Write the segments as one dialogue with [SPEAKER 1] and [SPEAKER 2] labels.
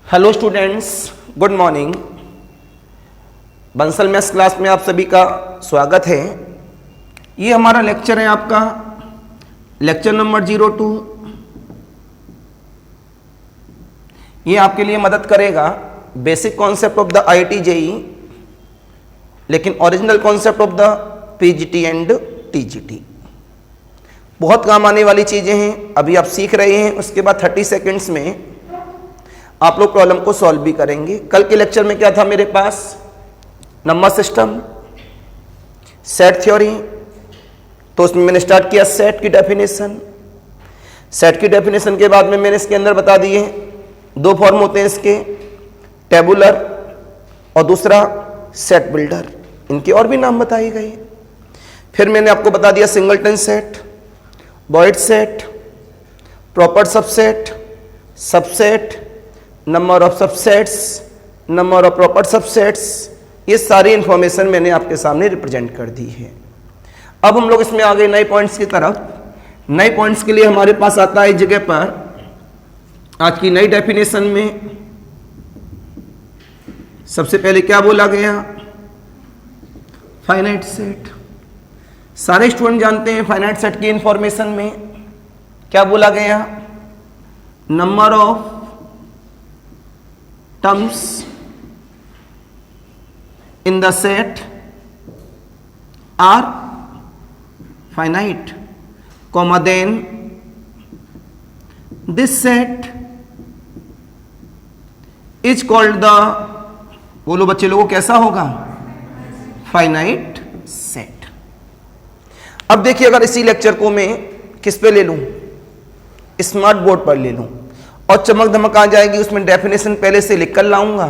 [SPEAKER 1] Hello students, good morning. Bansal maths class में आप सभी का स्वागत है। ये हमारा लेक्चर है, आपका लेक्चर नंबर 02। ये आपके लिए मदद करेगा basic concept of the IIT JEE, लेकिन original concept of the PGT and TGT. बहुत काम आने वाली चीज़ें हैं, अभी आप सीख रहे हैं, उसके बाद 30 सेकेंड्स में आप लोग प्रॉब्लम को सॉल्व भी करेंगे। कल के लेक्चर में क्या था मेरे पास? Number system, set theory. तो उसमें मैंने स्टार्ट किया सेट की डेफिनेशन। सेट की डेफिनेशन के बाद में मैंने इसके अंदर बता दिए दो फॉर्म होते हैं इसके, टेबुलर और दूसरा सेट बिल्डर। इनके और भी नाम बताए गए। फिर मैंने आपको बता दिया singleton set, void set, proper subset, subset, number of subsets, number of proper subsets. ये सारी इंफॉर्मेशन मैंने आपके सामने रिप्रेजेंट कर दी है। अब हम लोग इसमें आ गए नए पॉइंट्स की तरफ। नए पॉइंट्स के लिए हमारे पास आता है इस जगह पर आज की नई डेफिनेशन में सबसे पहले क्या बोला गया? Finite set. सारे स्टूडेंट जानते हैं फाइनाइट सेट की इंफॉर्मेशन में क्या बोला गया? Number of terms in the set are finite, comma then this set is called the, बोलो बच्चे लोगों कैसा होगा? Finite set. अब देखिए, अगर इसी लेक्चर को मैं किस पे ले लूं? स्मार्ट बोर्ड पर ले लूं और चमक धमक आ जाएगी, उसमें डेफिनेशन पहले से लिख कर लाऊंगा,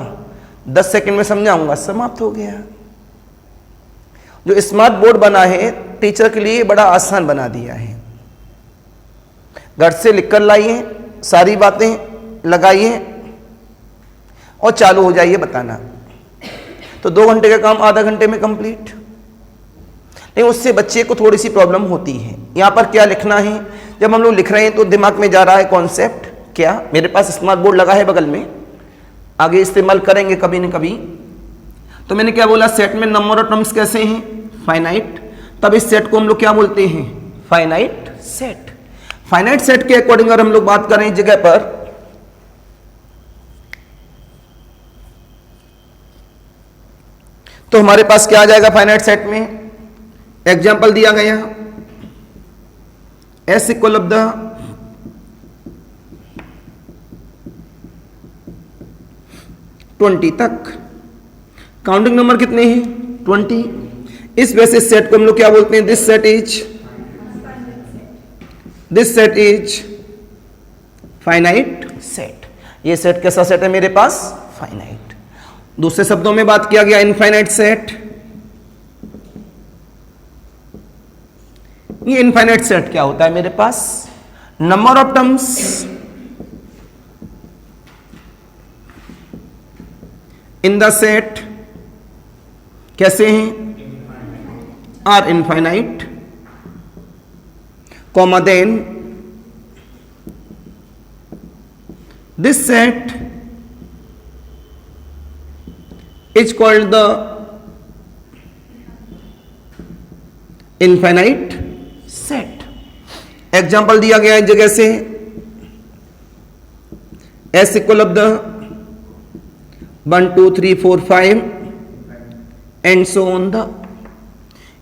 [SPEAKER 1] 10 सेकंड में समझाऊंगा, समाप्त हो गया। जो स्मार्ट बोर्ड बना है टीचर के लिए बड़ा आसान बना दिया है। घर से लिख कर लाइए, सारी बातें लगाइए और चालू हो जाइए बताना। तो 2 घंटे का काम आधा घंटे में कंप्लीट। नहीं, उससे बच्चे को थोड़ी सी प्रॉब्लम होती है। यहां पर क्या लिखना है? जब हम लोग लिख रहे हैं तो दिमाग में जा रहा है कॉन्सेप्ट क्या। मेरे पास स्मार्ट बोर्ड लगा है बगल में, आगे इस्तेमाल करेंगे कभी न कभी। तो मैंने क्या बोला? सेट में नंबर ऑफ टर्म्स कैसे हैं? फाइनाइट। तब इस सेट को हम लोग क्या बोलते हैं? Finite set. फाइनाइट सेट के अकॉर्डिंग अगर हम लोग बात करें इस जगह पर, तो हमारे पास क्या आ जाएगा फाइनाइट सेट में? एग्जाम्पल दिया गया, S equal of the twenty तक। काउंटिंग नंबर कितने हैं? 20। इस वजह से सेट को हम लोग क्या बोलते हैं? This set is finite set. ये सेट कैसा सेट है मेरे पास? फाइनाइट। दूसरे शब्दों में बात किया गया इनफाइनाइट सेट। ये इनफाइनाइट सेट क्या होता है मेरे पास? Number of terms in the set कैसे हैं? Are infinite, comma then this set is called the infinite set. Example दिया गया है जगह से, S equal of the 1 2 3 4 5 and so on the.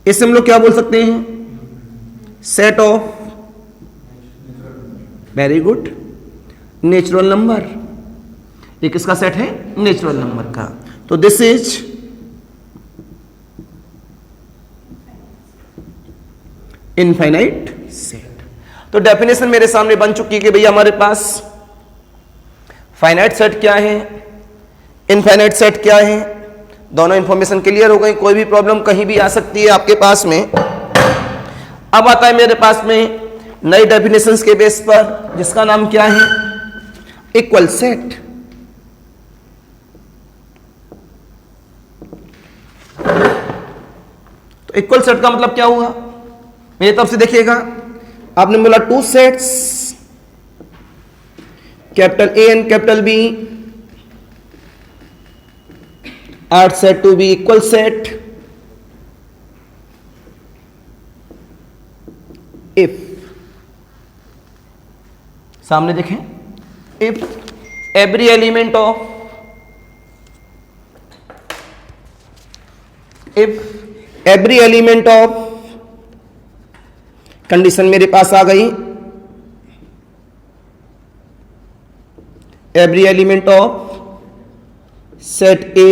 [SPEAKER 1] इसे हम लोग क्या बोल सकते हैं? Set of, very good, natural number. ये किसका सेट है? नेचुरल नंबर का। तो दिस इज इनफाइनाइट सेट। तो डेफिनेशन मेरे सामने बन चुकी है कि भैया हमारे पास फाइनाइट सेट क्या है, इनफाइनाइट सेट क्या है। दोनों इंफॉर्मेशन क्लियर हो गई। कोई भी प्रॉब्लम कहीं भी आ सकती है आपके पास में। अब आता है मेरे पास में नई डेफिनेशंस के बेस पर, जिसका नाम क्या है? Equal set. तो इक्वल सेट का मतलब क्या हुआ? मेरी तरफ से देखिएगा, आपने बोला 2 sets capital A and capital B are said to be equal set if, सामने देखें, if every element of, if every element of, condition मेरे पास आ गई, every element of set A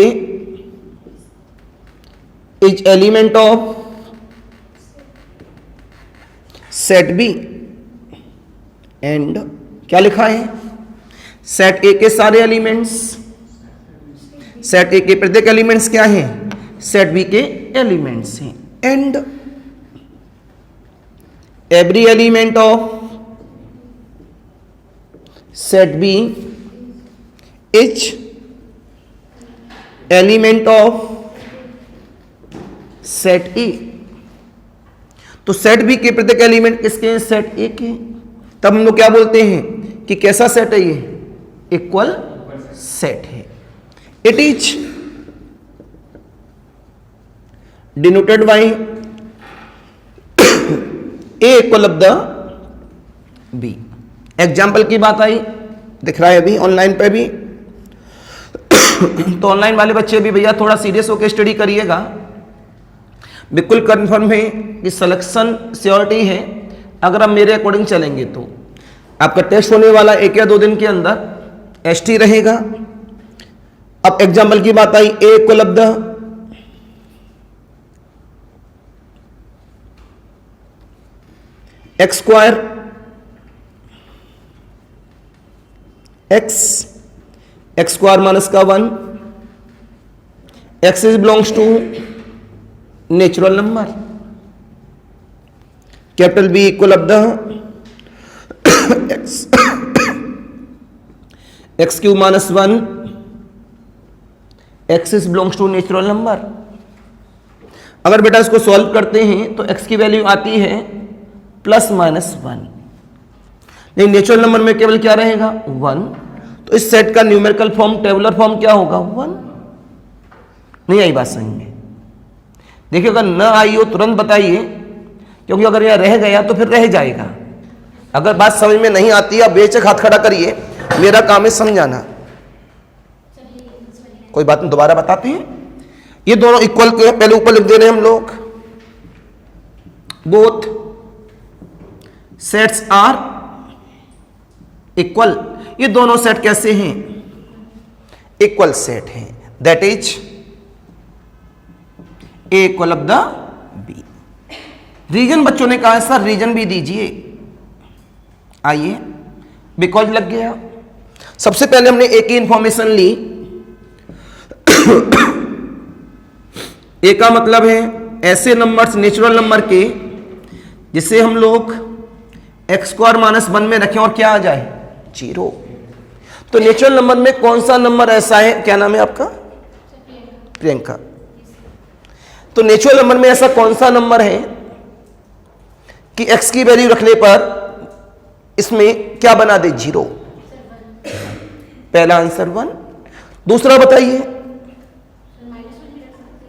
[SPEAKER 1] is element of set B and क्या लिखा है, set ए के सारे elements, set ए के प्रत्येक एलिमेंट्स क्या हैं, सेट बी के एलिमेंट्स हैं, and every element of set B is element of set A. तो सेट बी के प्रत्येक एलिमेंट किसके हैं, सेट ए के। तब हम लोग क्या बोलते हैं कि कैसा सेट है ये, इक्वल सेट है। It is denoted by A equal of the B. Example की बात आई, दिख रहा है अभी ऑनलाइन पे भी, तो ऑनलाइन वाले बच्चे भी भैया थोड़ा सीरियस होकर स्टडी करिएगा, बिल्कुल कंफर्म है कि सिलेक्शन श्योरिटी है। अगर आप मेरे अकॉर्डिंग चलेंगे तो आपका टेस्ट होने वाला 1 या 2 दिन के अंदर एसटी रहेगा। अब एग्जाम्पल की बात आई, A equal of the x square, x square minus का 1, x is belongs to natural number, capital B equal of the x cube minus 1, x is belongs to natural number. अगर बेटा इसको solve करते हैं तो एक्स की value आती है प्लस माइनस 1, लेकिन नेचुरल नंबर में केवल क्या रहेगा 1। तो इस सेट का न्यूमेरिकल फॉर्म, टेबुलर फॉर्म क्या होगा 1। नहीं आई बात समझ में? देखिए अगर न आई हो तुरंत बताइए, क्योंकि अगर यह रह गया तो फिर रह जाएगा। अगर बात समझ में नहीं आती आप बेचक हाथ खड़ा करिए, मेरा काम है समझाना। कोई बात नहीं, दोबारा बताते हैं। ये दोनों इक्वल के पहले ऊपर लिख दे रहे हैं हम लोग, बोथ सेट्स आर इक्वल। ये दोनों सेट कैसे हैं, इक्वल सेट हैं, that is A equal of the B. Reason बच्चों ने कहा सर रीजन भी दीजिए, आइए बिकॉज लग गया। सबसे पहले हमने ए की इंफॉर्मेशन ली। ए का मतलब है ऐसे नंबर्स नेचुरल नंबर के जिसे हम लोग एक्स स्क्वायर माइनस 1 में रखें और क्या आ जाए 0। तो नेचुरल नंबर में कौन सा नंबर ऐसा है, क्या नाम है आपका, प्रियंका। तो नेचुरल नंबर में ऐसा कौन सा नंबर है कि एक्स की वैल्यू रखने पर इसमें क्या बना दे 0। पहला आंसर 1। दूसरा बताइए,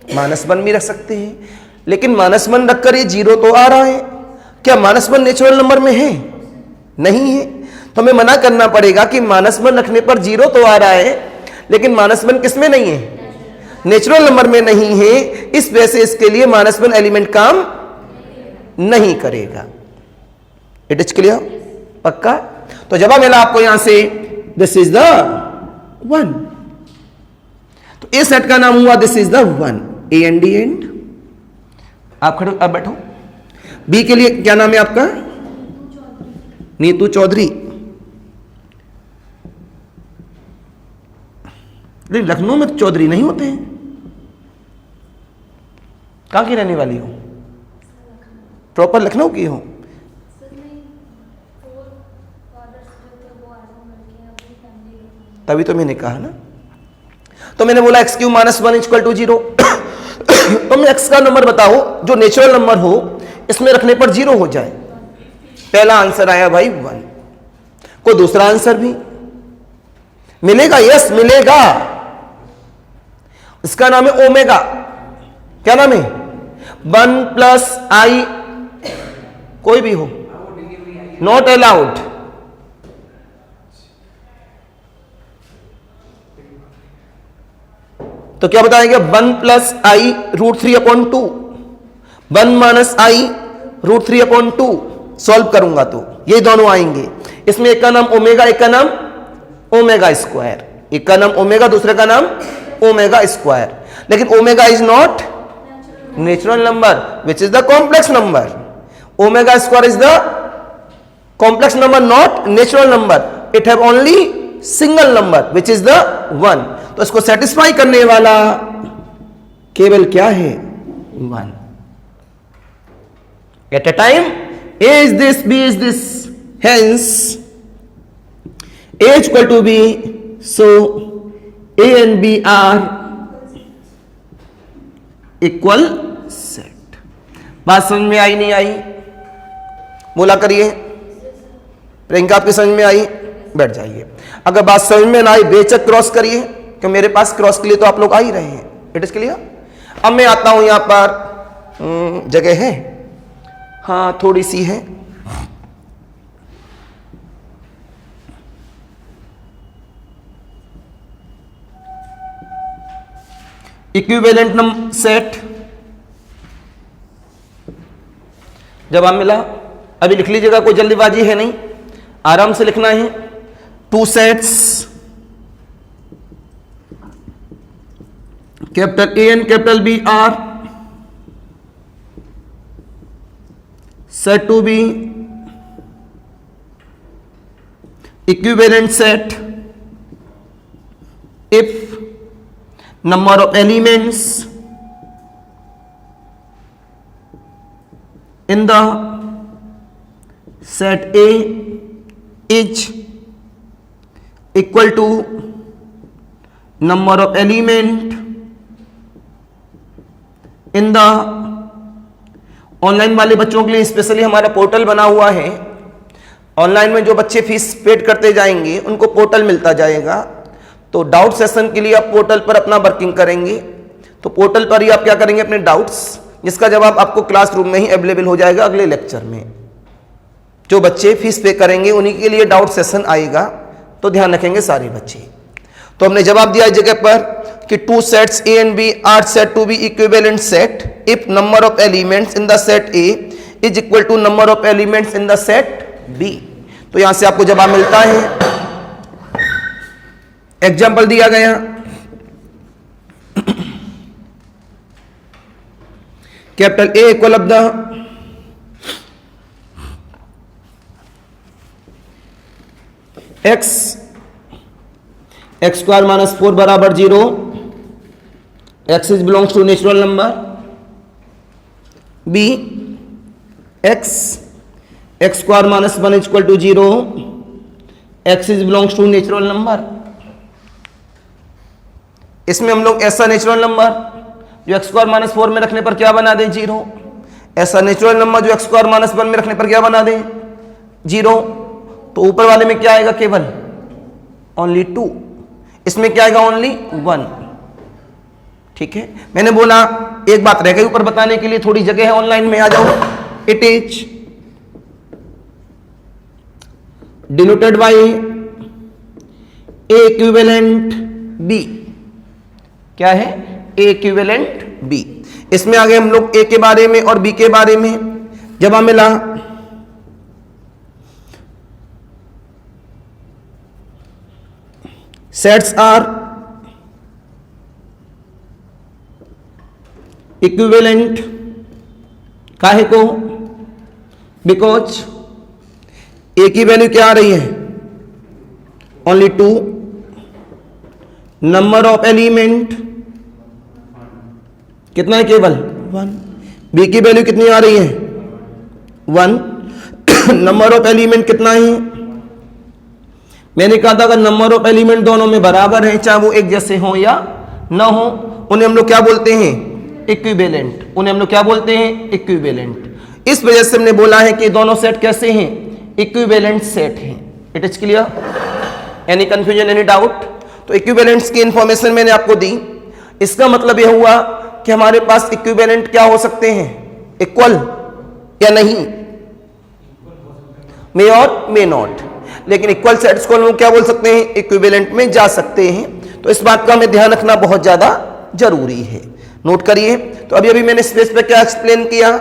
[SPEAKER 1] -1 भी रख सकते हैं, लेकिन -1 रखकर ये 0 तो आ रहा है। क्या -1 नेचुरल नंबर में है, नहीं है। तो हमें मना करना पड़ेगा कि -1 रखने पर 0 तो आ रहा है, लेकिन -1 किस में नहीं है, नेचुरल नंबर में नहीं है। इस वजह से इसके लिए -1 एलिमेंट काम नहीं करेगा। इट इज क्लियर, पक्का। तो जवाब मिला आपको यहां से दिस इज द 1। तो ए सेट का नाम हुआ this is the 1, A and D and. आप खड़े, अब बैठो। बी के लिए क्या नाम है आपका, नीतू चौधरी। लखनऊ में चौधरी नहीं होते हैं, कहां की रहने वाली हो, प्रॉपर लखनऊ की हो। तभी तो मैंने कहा ना, तो मैंने बोला x q minus 1 equal to 0। तो मैं एक्स का नंबर बताओ जो नेचुरल नंबर हो, इसमें रखने पर 0 हो जाए। पहला आंसर आया भाई 1। कोई दूसरा आंसर भी मिलेगा, यस मिलेगा। इसका नाम है ओमेगा। क्या नाम है? 1 प्लस आई, कोई भी हो, नॉट अलाउड। तो क्या बताएंगे? 1 प्लस आई रूट 3/2, 1 माइनस आई रूट 3/2। सॉल्व करूंगा तो ये दोनों आएंगे। इसमें एक का नाम ओमेगा, एक का नाम ओमेगा स्क्वायर। एक का नाम ओमेगा, दूसरे का नाम ओमेगा स्क्वायर। लेकिन omega is not natural number which is the complex number. Omega square is the complex number, not natural number. It have only single number which is the 1। तो इसको satisfy करने वाला केवल क्या है? 1 eight a time. A is this, B is this, hence A is equal to B, so A and B are equal set. बात समझ में आई नहीं आई? बोला करिए। प्रियंका आपकी समझ में आई? बैठ जाइए। अगर बात समझ में ना आई बेचक क्रॉस करिए, कि मेरे पास क्रॉस के लिए तो आप लोग आ ही रहे हैं। It is clear. अब मैं आता हूं यहां पर, जगह है, हाँ थोड़ी सी है। इक्विवेलेंट नंबर सेट जब आप मिला, अभी लिख लीजिएगा, कोई जल्दीबाजी है नहीं, आराम से लिखना है। 2 sets capital A and capital B are said to be equivalent set if number of elements in the set A is equal to number of element in the. Online वाले बच्चों के लिए स्पेशली हमारा पोर्टल बना हुआ है। Online में जो बच्चे फीस पेड करते जाएंगे उनको पोर्टल मिलता जाएगा। तो डाउट सेशन के लिए आप पोर्टल पर अपना वर्किंग करेंगे। तो पोर्टल पर ही आप क्या करेंगे? अपने डाउट्स, जिसका जवाब आपको क्लासरूम में ही अवेलेबल हो जाएगा अगले लेक्चर में। जो बच्चे फीस पे करेंगे उन्हीं के लिए डाउट सेशन आएगा, तो ध्यान रखेंगे सारे बच्चे। तो हमने जवाब दिया इस जगह पर कि 2 sets A and B are said to be equivalent set if number of elements in the set A is equal to number of elements in the set B। तो यहां से आपको जवाब मिलता है। एग्जाम्पल दिया गया, capital A equal of the x square minus 4 बराबर 0, x is belongs to natural number. b x square minus 1 is equal to 0, x is belongs to natural number. इसमें हम लोग ऐसा नेचुरल नंबर जो x स्क्वायर माइनस 4 में रखने पर क्या बना दें? 0। ऐसा नेचुरल नंबर जो x स्क्वायर माइनस 1 में रखने पर क्या बना दें? 0। तो ऊपर वाले में क्या आएगा? केवल ओनली 2। इसमें क्या आएगा? ओनली 1। ठीक है, मैंने बोला एक बात रह गई ऊपर बताने के लिए, थोड़ी जगह है ऑनलाइन में, आ जाओ। It is denoted by A equivalent B. क्या है? A equivalent B. इसमें आगे हम लोग ए के बारे में और बी के बारे में जब मिला, sets are equivalent काहे को? बिकॉज ए की वैल्यू क्या आ रही है? ओनली 2। नंबर ऑफ एलिमेंट कितना है? केवल 1। बी की वैल्यू कितनी आ रही है? 1। नंबर ऑफ एलिमेंट कितना है? मैंने कहा था अगर नंबर ऑफ एलिमेंट दोनों में बराबर हैं, चाहे वो एक जैसे हो या ना हो, उन्हें हम लोग क्या बोलते हैं? इक्विवेलेंट। उन्हें हम लोग क्या बोलते हैं? इक्विवेलेंट। इस वजह से हमने बोला है कि दोनों सेट कैसे हैं? इक्विवेलेंट सेट हैं। It is clear? Any confusion, any doubt? तो इक्विवेलेंट्स की इंफॉर्मेशन मैंने आपको दी। इसका मतलब यह हुआ कि हमारे पास इक्विवेलेंट क्या हो सकते हैं, इक्वल या नहीं, मे और मे नॉट, लेकिन इक्वल सेट्स को हम क्या बोल सकते हैं, इक्विवेलेंट में जा सकते हैं। तो इस बात का हमें ध्यान रखना बहुत ज्यादा जरूरी है, नोट करिए। तो अभी अभी मैंने स्पेस पे क्या एक्सप्लेन किया,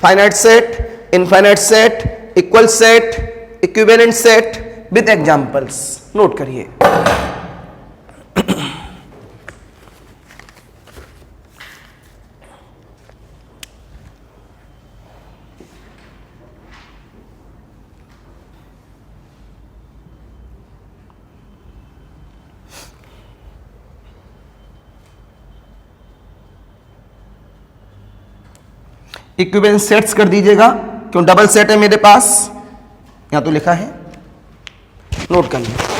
[SPEAKER 1] finite set, infinite set, equal set, equivalent set with examples, note करिए। इक्विवेलेंट सेट्स कर दीजिएगा, क्यों डबल सेट है मेरे पास, यहां तो लिखा है, नोट कर लीजिए।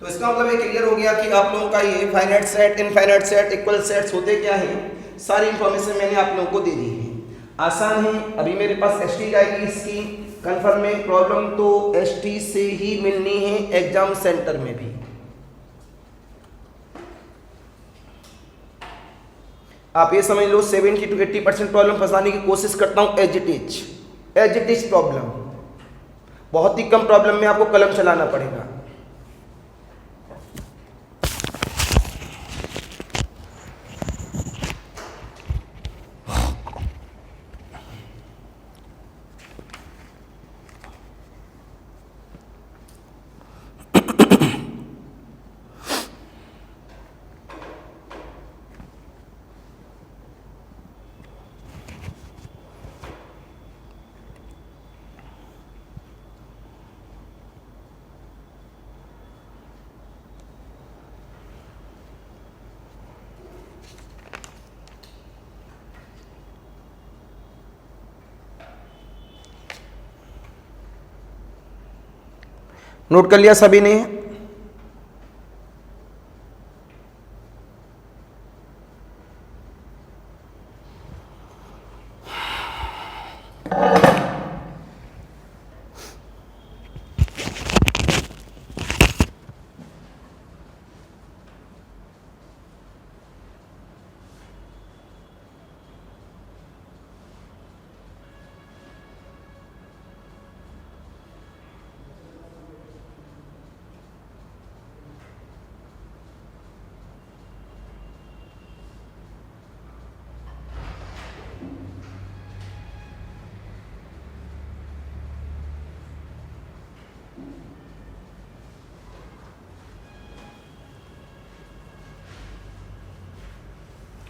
[SPEAKER 1] तो इसका मतलब ये क्लियर हो गया कि आप लोगों का ये finite set, infinite set, equal sets होते क्या हैं, सारी इंफॉर्मेशन मैंने आप लोगों को दे दी है। आसान है, अभी मेरे पास एसटी जाएगी इसकी कंफर्म में, प्रॉब्लम तो एसटी से ही मिलनी है एग्जाम सेंटर में भी। आप ये समझ लो 70 to 80% प्रॉब्लम फंसाने की कोशिश करता हूं एज इट इज प्रॉब्लम। बहुत ही कम प्रॉब्लम में आपको कलम चलाना पड़ेगा। नोट कर लिया सभी ने?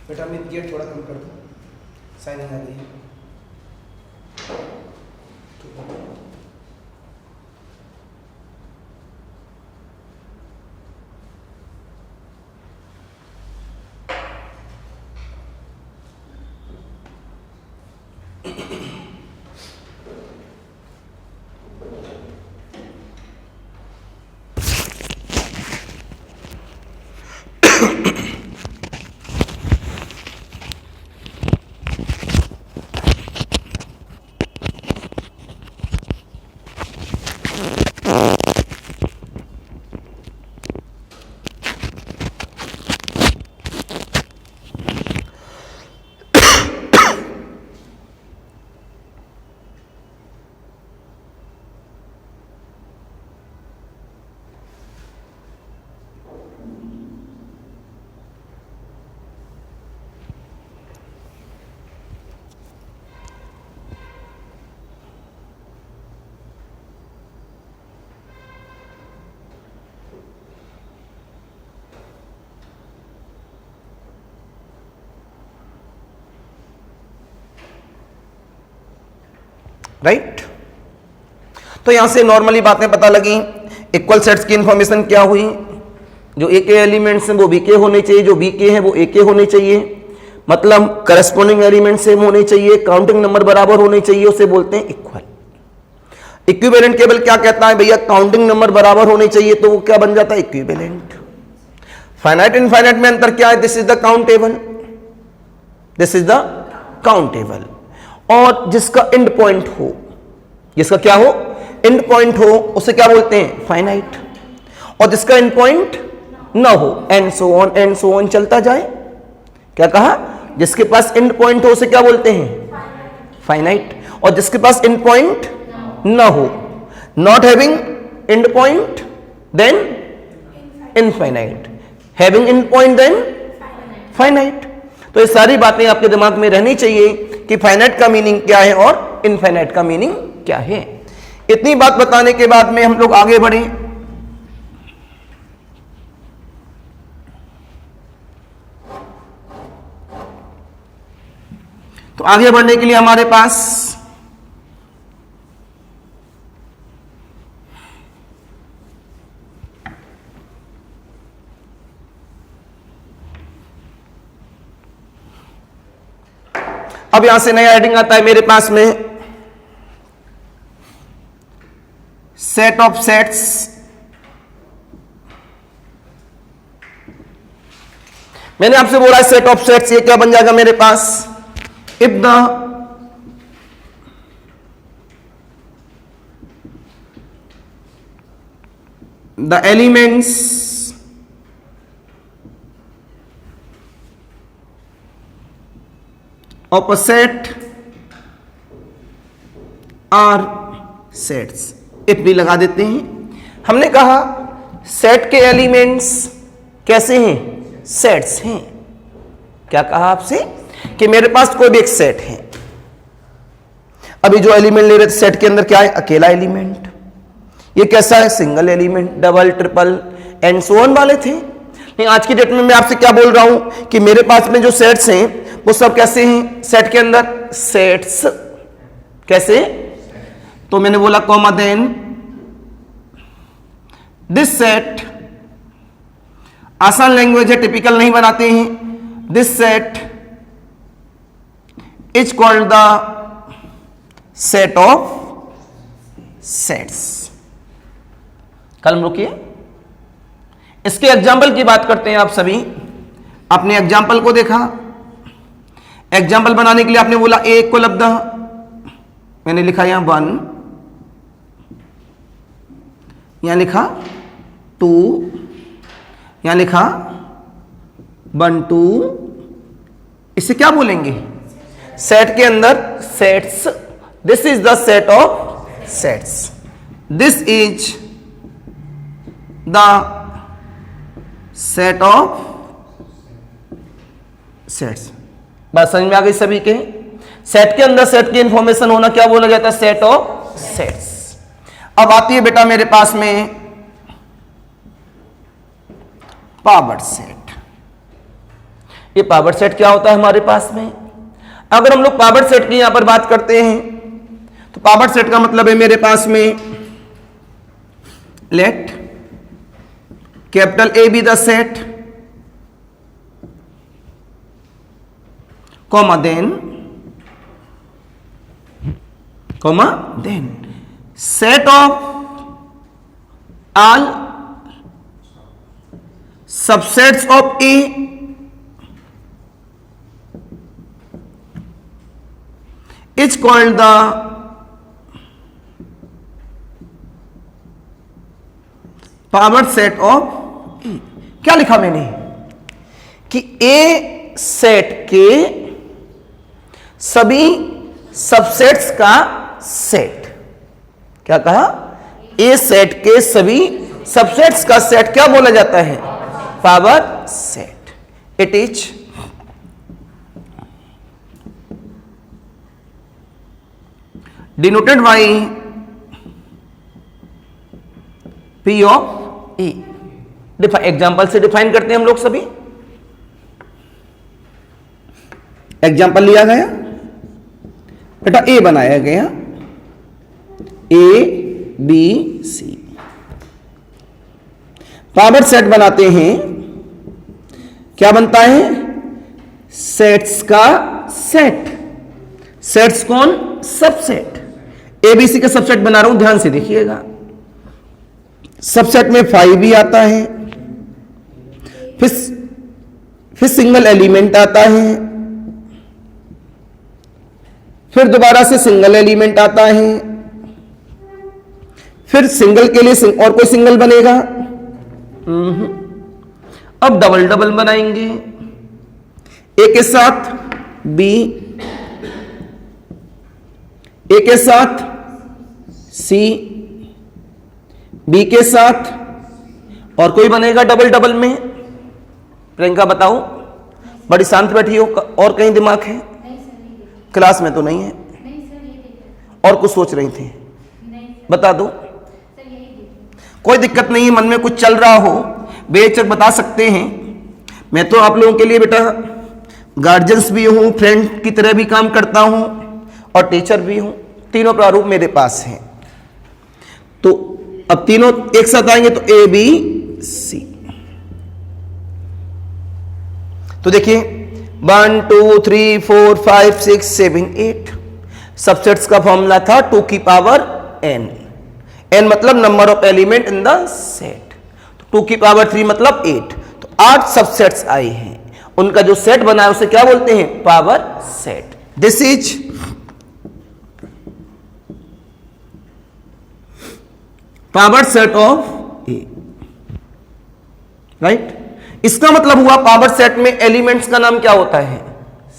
[SPEAKER 1] बेटा मिड गियर थोड़ा कम कर दो, साइनिंग आ रही है। राइट, तो यहां से नॉर्मली बातें पता लगी। इक्वल सेट्स की इंफॉर्मेशन क्या हुई, जो ए के एलिमेंट्स हैं वो बी के होने चाहिए, जो बी के हैं वो ए के होने चाहिए, मतलब करस्पॉन्डिंग एलिमेंट सेम होने चाहिए, काउंटिंग नंबर बराबर होने चाहिए, उसे बोलते हैं इक्वल। इक्विवेलेंट केवल क्या कहता है भैया, काउंटिंग नंबर बराबर होने चाहिए, तो वो क्या बन जाता है, इक्विवेलेंट। फाइनाइट इनफाइनाइट में अंतर क्या है, this is the countable, this is the countable. और जिसका एंड पॉइंट हो, जिसका क्या हो, एंड पॉइंट हो, उसे क्या बोलते हैं, फाइनाइट। और जिसका एंड पॉइंट ना हो, एंड सो ऑन चलता जाए, क्या कहा, जिसके पास एंड पॉइंट हो उसे क्या बोलते हैं, फाइनाइट। और जिसके पास एंड पॉइंट ना हो, not having end point then infinite, having end point then finite. तो ये सारी बातें आपके दिमाग में रहनी चाहिए कि फाइनाइट का मीनिंग क्या है और इनफाइनाइट का मीनिंग क्या है। इतनी बात बताने के बाद में हम लोग आगे बढ़े। तो आगे बढ़ने के लिए हमारे पास अब यहां से नया हेडिंग आता है मेरे पास में, सेट ऑफ सेट्स। मैंने आपसे बोला सेट ऑफ सेट्स, ये क्या बन जाएगा मेरे पास, if the elements of a set are sets, if भी लगा देते हैं। हमने कहा सेट के एलिमेंट्स कैसे हैं, सेट्स हैं। क्या कहा आपसे कि मेरे पास कोई भी एक सेट है, अभी जो एलिमेंट ले रहे थे सेट के अंदर क्या है, अकेला एलिमेंट। ये कैसा है, single element, double triple and so on वाले थे। नहीं, आज की डेट में मैं आपसे क्या बोल रहा हूं कि मेरे पास में जो सेट्स हैं वो सब कैसे हैं, सेट के अंदर सेट्स कैसे, तो मैंने बोला कॉमा देन दिस सेट, आसान लैंग्वेज है, टिपिकल नहीं बनाते हैं। This set is called the set of sets. कलम रुकिए, इसके एग्जाम्पल की बात करते हैं। आप सभी अपने एग्जाम्पल को देखा, एग्जाम्पल बनाने के लिए आपने बोला ए को लब्ध, मैंने लिखा यहां 1, यहां लिखा 2, यहां लिखा 1 2। इसे क्या बोलेंगे, सेट के अंदर sets. This is the set of sets, this is the set of sets. बात समझ में आ गई सभी के। सेट के अंदर सेट की इंफॉर्मेशन होना क्या बोला जाता है, सेट ऑफ सेट्स। अब आती है बेटा मेरे पास में पावर्ड सेट। ये पावर सेट क्या होता है हमारे पास में। अगर हम लोग पावर सेट की यहां पर बात करते हैं तो पावर सेट का मतलब है मेरे पास में late capital A be the set comma then set of all subsets of A is called the power set of A। क्या लिखा मैंने कि A सेट के सभी सबसेट्स का सेट, क्या कहा, ए सेट के सभी सबसेट्स का सेट क्या बोला जाता है, power set. It is denoted by P of A. Example से डिफाइन करते हैं हम लोग सभी। एग्जाम्पल लिया गया बेटा, ए बनाया गया, A B C. Power set बनाते हैं, क्या बनता है, सेट्स का सेट। सेट्स कौन, सबसेट। एबीसी का सबसेट बना रहा हूं, ध्यान से देखिएगा। सबसेट में 5 भी आता है, फिर सिंगल एलिमेंट आता है, फिर दोबारा से सिंगल एलिमेंट आता है, फिर सिंगल के लिए और कोई सिंगल बनेगा। अब डबल डबल बनाएंगे, ए के साथ बी, ए के साथ सी, बी के साथ और कोई बनेगा डबल डबल में। प्रियंका बताओ, बड़ी शांत बैठी हो, और कहीं दिमाग है? क्लास में तो नहीं है? और कुछ सोच रही थी? बता दो। कोई दिक्कत नहीं है, मन में कुछ चल रहा हो बेझिझक बता सकते हैं। मैं तो आप लोगों के लिए बेटा गार्जियंस भी हूं, फ्रेंड की तरह भी काम करता हूं और टीचर भी हूं। तीनों प्रारूप मेरे पास हैं। तो अब तीनों एक साथ आएंगे तो ए बी सी। तो देखिए 1 2 3 4 5 6 7 8 सबसेट्स का फॉर्मूला था 2 की पावर n। n मतलब number of element in the set. तो 2 की पावर 3 मतलब 8। तो 8 सबसेट्स आए हैं, उनका जो सेट बना है उसे क्या बोलते हैं, power set. This is power set of A, right. इसका मतलब हुआ पावर सेट में एलिमेंट्स का नाम क्या होता है,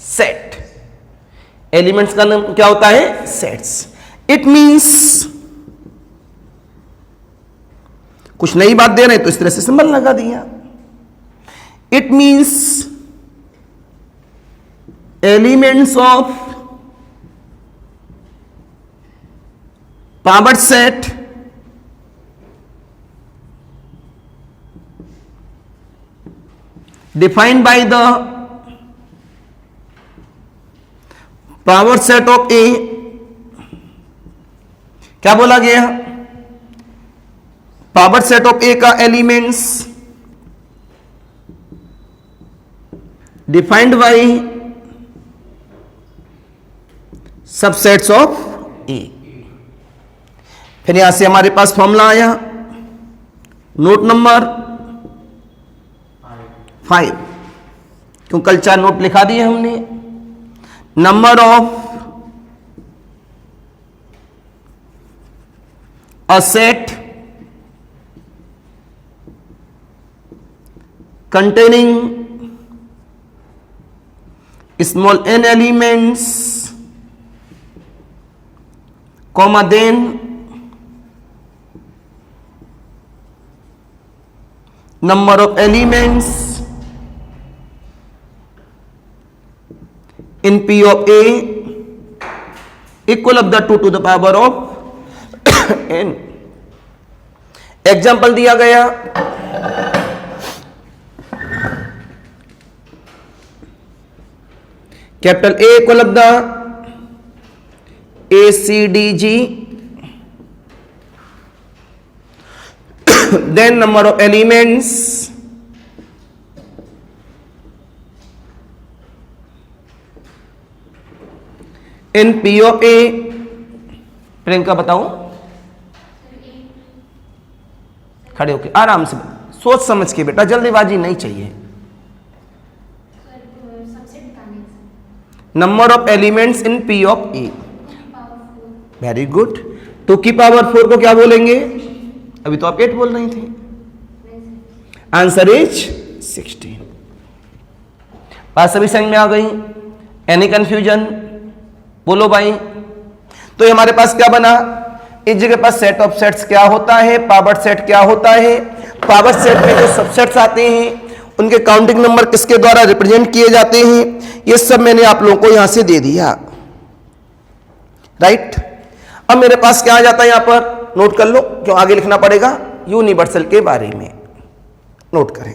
[SPEAKER 1] सेट। एलिमेंट्स का नाम क्या होता है, सेट्स। इट मींस कुछ नई बात दे रहे हैं तो इस तरह से सिंबल लगा दिया। It means elements of power set defined by the power set of A। क्या बोला गया, पावर सेट ऑफ ए का elements defined by subsets of A. फिर यहां से हमारे पास फॉर्मूला आया, नोट नंबर 5, क्यों कल 4 नोट लिखा दिए हमने। Number of a set containing small n elements, comma then number of elements in P of A equal of the 2 to the power of n। Example दिया गया capital A equal of the ACDG, then number of elements in P of A। Priyanka बताओ, खड़े होके आराम से सोच समझ के बेटा, जल्दीबाजी नहीं चाहिए। Number of elements in P of A, very good. 2 की पावर 4 को क्या बोलेंगे? अभी तो आप 8 बोल रही थी। Answer is 16। बात सभी समझ में आ गई? Any confusion? बोलो भाई। तो ये हमारे पास क्या बना? इस जगह पर सेट ऑफ सेट्स क्या होता है, पावर सेट क्या होता है, पावर सेट में जो सबसेट्स आते हैं उनके काउंटिंग नंबर किसके द्वारा रिप्रेजेंट किए जाते हैं, ये सब मैंने आप लोगों को यहां से दे दिया, राइट। अब मेरे पास क्या आ जाता है, यहां पर नोट कर लो, क्यों आगे लिखना पड़ेगा, यूनिवर्सल के बारे में नोट करें।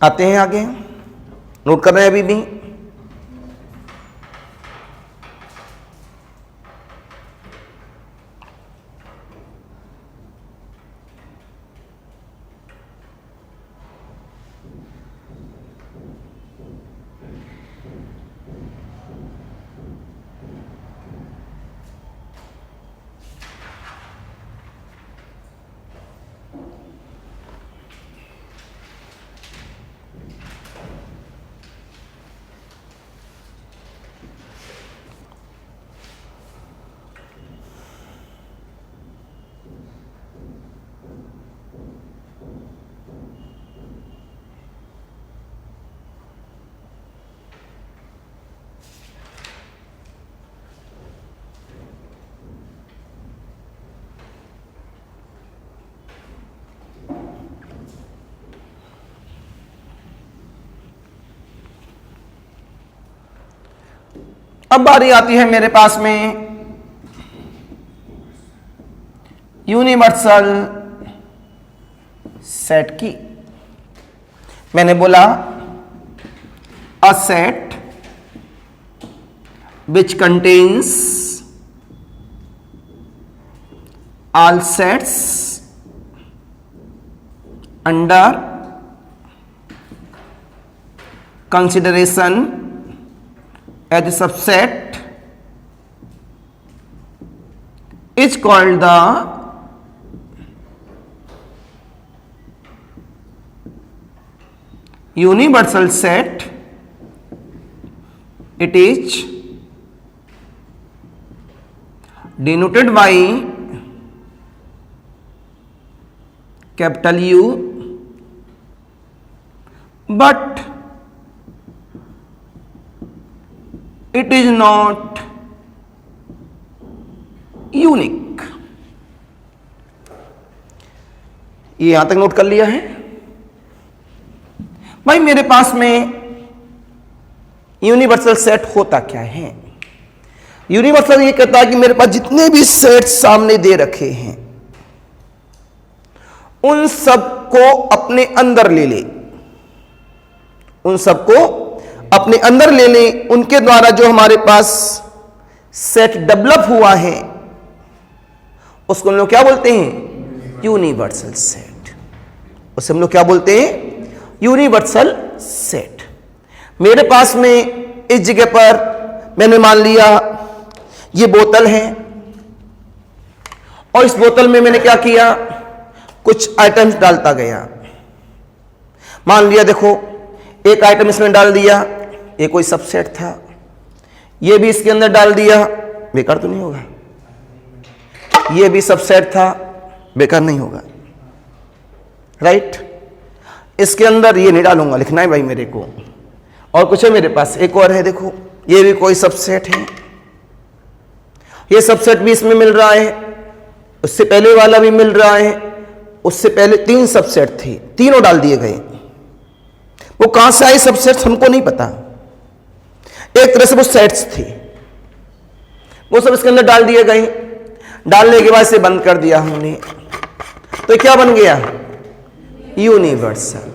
[SPEAKER 1] आते हैं आगे, नोट कर रहे हैं अभी भी। अब बारी आती है मेरे पास में यूनिवर्सल सेट की। मैंने बोला अ set which contains all sets under consideration as a subset is called the universal set, it is denoted by capital U, but it is not unique. ये यहां तक नोट कर लिया है भाई। मेरे पास में यूनिवर्सल सेट होता क्या है? यूनिवर्सल ये कहता है कि मेरे पास जितने भी सेट सामने दे रखे हैं उन सबको अपने अंदर ले ले, उन सबको अपने अंदर ले ले। उनके द्वारा जो हमारे पास सेट डेवलप हुआ है उसको हम लोग क्या बोलते हैं? Universal set. उसे हम लोग क्या बोलते हैं? Universal set. मेरे पास में इस जगह पर मैंने मान लिया ये बोतल है और इस बोतल में मैंने क्या किया? कुछ आइटम्स डालता गया। मान लिया देखो एक आइटम इसमें डाल दिया, ये कोई सबसेट था, ये भी इसके अंदर डाल दिया, बेकार तो नहीं होगा? ये भी सबसेट था, बेकार नहीं होगा, राइट? इसके अंदर ये नहीं डालूंगा, लिखना है भाई मेरे को। और कुछ है मेरे पास, एक और है देखो, ये भी कोई सबसेट है, ये सबसेट भी इसमें मिल रहा है, उससे पहले वाला भी मिल रहा है, उससे पहले 3 सबसेट थे, तीनों डाल दिए गए। वो कहां से आए सबसेट्स हमको नहीं पता, एक तरह से वो सेट्स थे, वो सब इसके अंदर डाल दिए गए। डालने के बाद इसे बंद कर दिया हमने, तो क्या बन गया? यूनिवर्सल।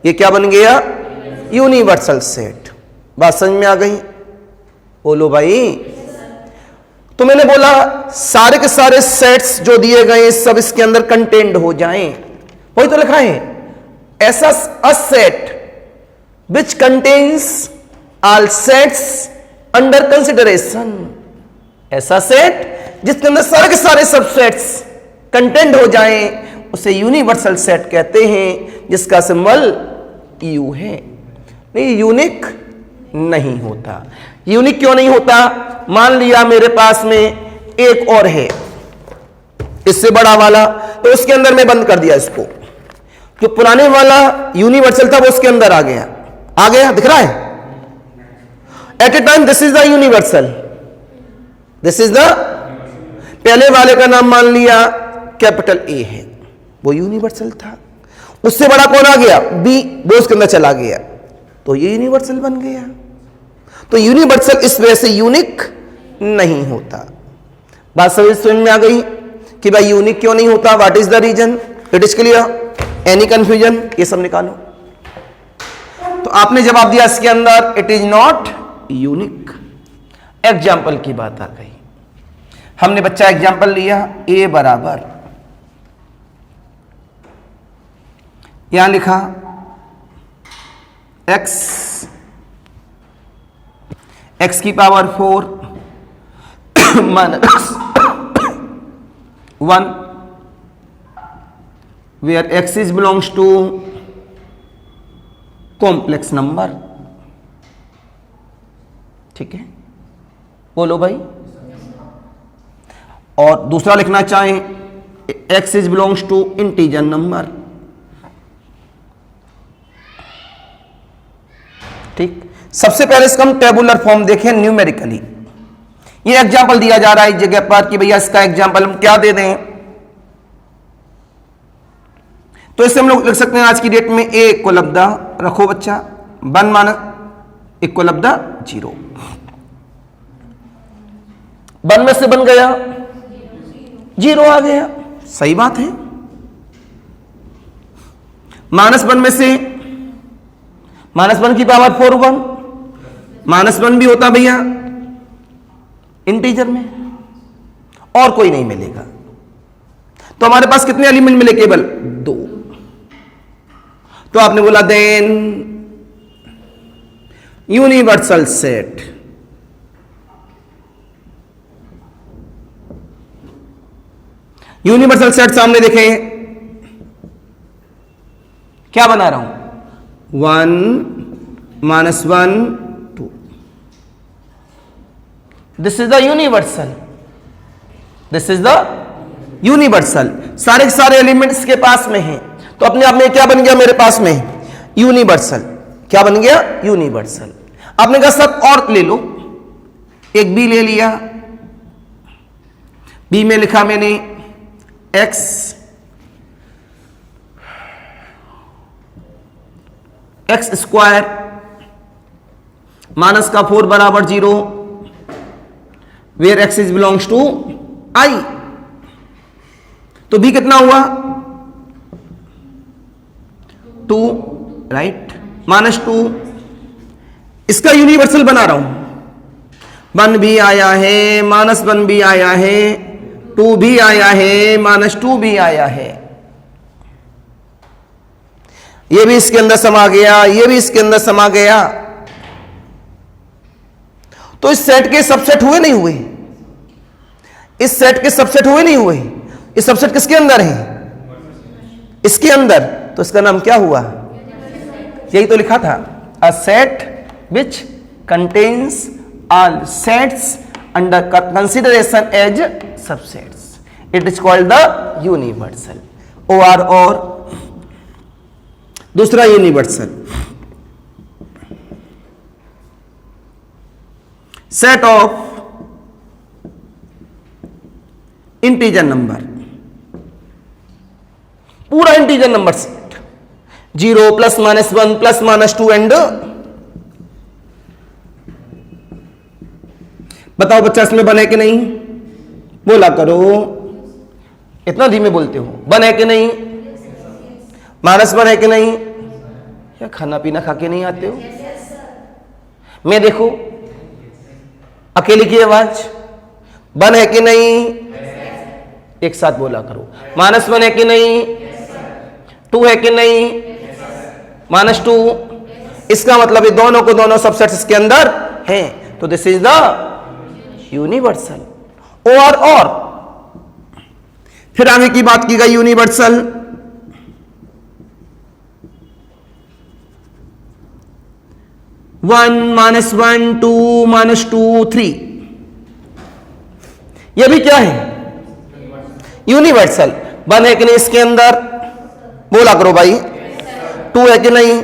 [SPEAKER 1] ये क्या बन गया? Universal set. बात समझ में आ गई? बोलो भाई। तो मैंने बोला सारे के सारे सेट्स जो दिए गए सब इसके अंदर कंटेंट हो जाएं, वही तो लिखा है, ऐसा अ set which contains all sets under consideration. ऐसा सेट जिसके अंदर सारे के सारे सबसेट्स कंटेंट हो जाएं उसे यूनिवर्सल सेट कहते हैं, जिसका सिंबल यू है। नहीं, यूनिक नहीं होता। यूनिक क्यों नहीं होता? मान लिया मेरे पास में एक और है इससे बड़ा वाला, तो उसके अंदर मैं बंद कर दिया इसको, जो पुराने वाला यूनिवर्सल था वो उसके अंदर आ गया। आ गया, दिख रहा है? At a time this is the universal, this is the, पहले वाले का नाम मान लिया कैपिटल ए है, वो यूनिवर्सल था। उससे बड़ा कौन आ गया? बी, वो उसके अंदर चला गया, तो ये यूनिवर्सल बन गया। तो यूनिवर्सल इस वजह से यूनिक नहीं होता। बात समझ में आ गई कि भाई यूनिक क्यों नहीं होता? What is the reason? It is clear? Any confusion? ये सब निकालो। तो आपने जवाब दिया इसके अंदर it is not unique. Example की बात आ गई। हमने बच्चा एग्जाम्पल लिया, ए बराबर, यहां लिखा x की power 4 minus 1 where x is belongs to complex number. ठीक है, बोलो भाई। और दूसरा लिखना चाहें x is belongs to integer number. ठीक, सबसे पहले इसका हम टेबुलर फॉर्म देखें न्यूमेरिकली। ये एग्जांपल दिया जा रहा है इस जगह पर कि भैया इसका एग्जांपल हम क्या दे दें, तो इसे हम लोग लिख सकते हैं आज की डेट में ए इक्वल ऑफ द, रखो बच्चा, 1 माइनस इक्वल ऑफ द 0। 1 में से बन गया 0 आ गया, सही बात है। -1 में से -1 की पावर 4 1, -1 भी होता भैया इंटीजर में, और कोई नहीं मिलेगा। तो हमारे पास कितने एलिमेंट मिले? केवल 2। तो आपने बोला then universal set. Universal set सामने देखें, क्या बना रहा हूं? 1 minus 1 2. This is the universal, this is the universal. सारे के सारे एलिमेंट्स के पास में हैं, तो अपने आप में क्या बन गया मेरे पास में? यूनिवर्सल। क्या बन गया? यूनिवर्सल। आपने कहा सब और ले लो, एक बी ले लिया, बी में लिखा मैंने एक्स स्क्वायर माइनस का 4 बराबर 0, where x is belongs to I. तो बी कितना हुआ? 2, राइट, माइनस 2। इसका यूनिवर्सल बना रहा हूं, 1 भी आया है, माइनस 1 भी आया है, 2 भी आया है, माइनस 2 भी आया है। ये भी इसके अंदर समा गया, ये भी इसके अंदर समा गया। तो इस सेट के सबसेट हुए नहीं हुए? इस सेट के सबसेट हुए नहीं हुए? इस सबसेट किसके अंदर है? इसके अंदर। तो इसका नाम क्या हुआ? यही तो लिखा था, a set which contains all sets under consideration as subsets, it is called the universal. OR और दूसरा universal, set of integer number, पूरा integer number set, 0 plus minus 1 plus minus 2 and. बताओ बच्चा इसमें बने कि नहीं? बोला करो, इतना धीमे बोलते हो। बने कि नहीं? माइनस 1 है कि नहीं? या खाना पीना खा के नहीं आते हो? मैं देखो अकेले की आवाज, बन है कि नहीं? एक साथ बोला करो। माइनस 1 है कि नहीं? 2 है कि नहीं? माइनस 2। इसका मतलब ये दोनों को दोनों सबसेट्स इसके अंदर हैं, तो दिस इज द यूनिवर्सल। और फिर आगे की बात की गई यूनिवर्सल। वन माइनस 1 2 माइनस 2 3, यह भी क्या है? यूनिवर्सल। 1 है कि नहीं इसके अंदर? बोला करो भाई। 2 है कि नहीं?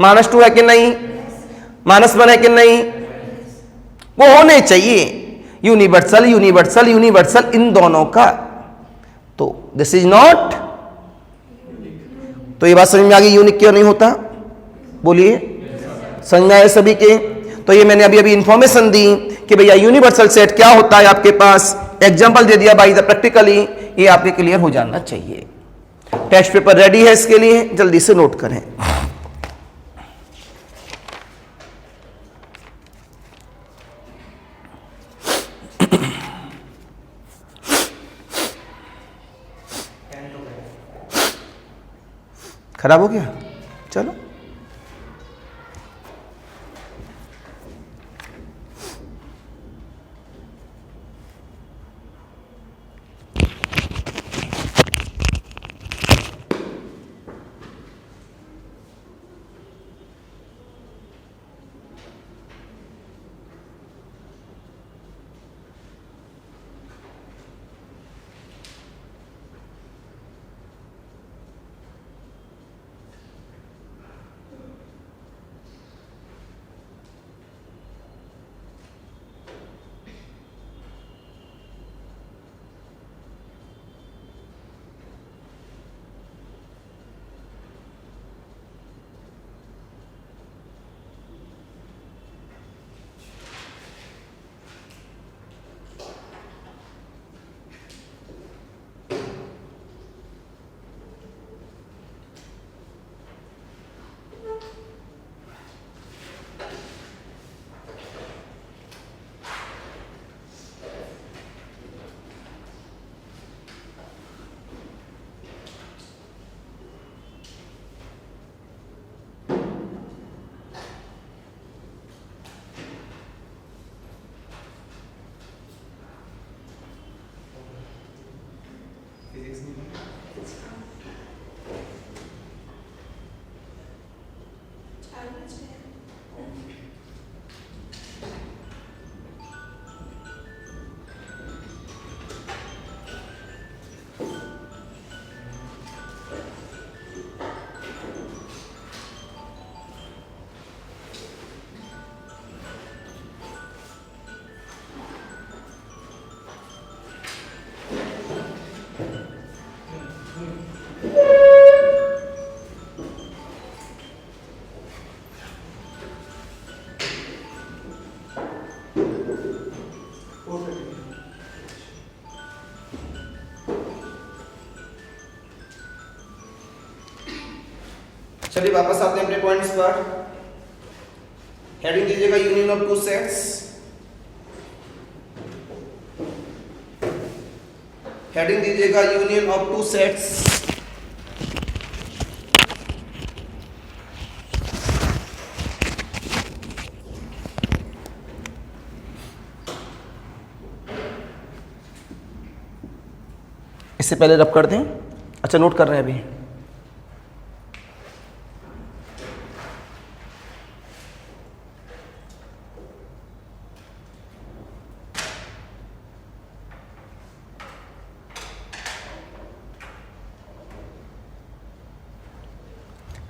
[SPEAKER 1] माइनस 2 है कि नहीं? माइनस 1 है कि नहीं? वो होने चाहिए यूनिवर्सल यूनिवर्सल यूनिवर्सल इन दोनों का। तो दिस इज नॉट। तो ये बात समझ में आ गई, यूनिक क्यों नहीं होता? बोलिए, समझ में आए सभी के? तो ये मैंने अभी इंफॉर्मेशन दी कि भैया यूनिवर्सल सेट क्या होता है, आपके पास एग्जांपल दे दिया बाई द प्रैक्टिकली, ये आपके क्लियर हो जाना चाहिए। टेस्ट पेपर रेडी है इसके लिए, जल्दी से नोट करें। खराब हो गया? चलो चलिए वापस आते हैं अपने पॉइंट्स पर। हेडिंग दीजिएगा union of two sets. Heading दीजिएगा यूनियन ऑफ टू सेट्स। इससे पहले रब कर दें। अच्छा, नोट कर रहे हैं अभी।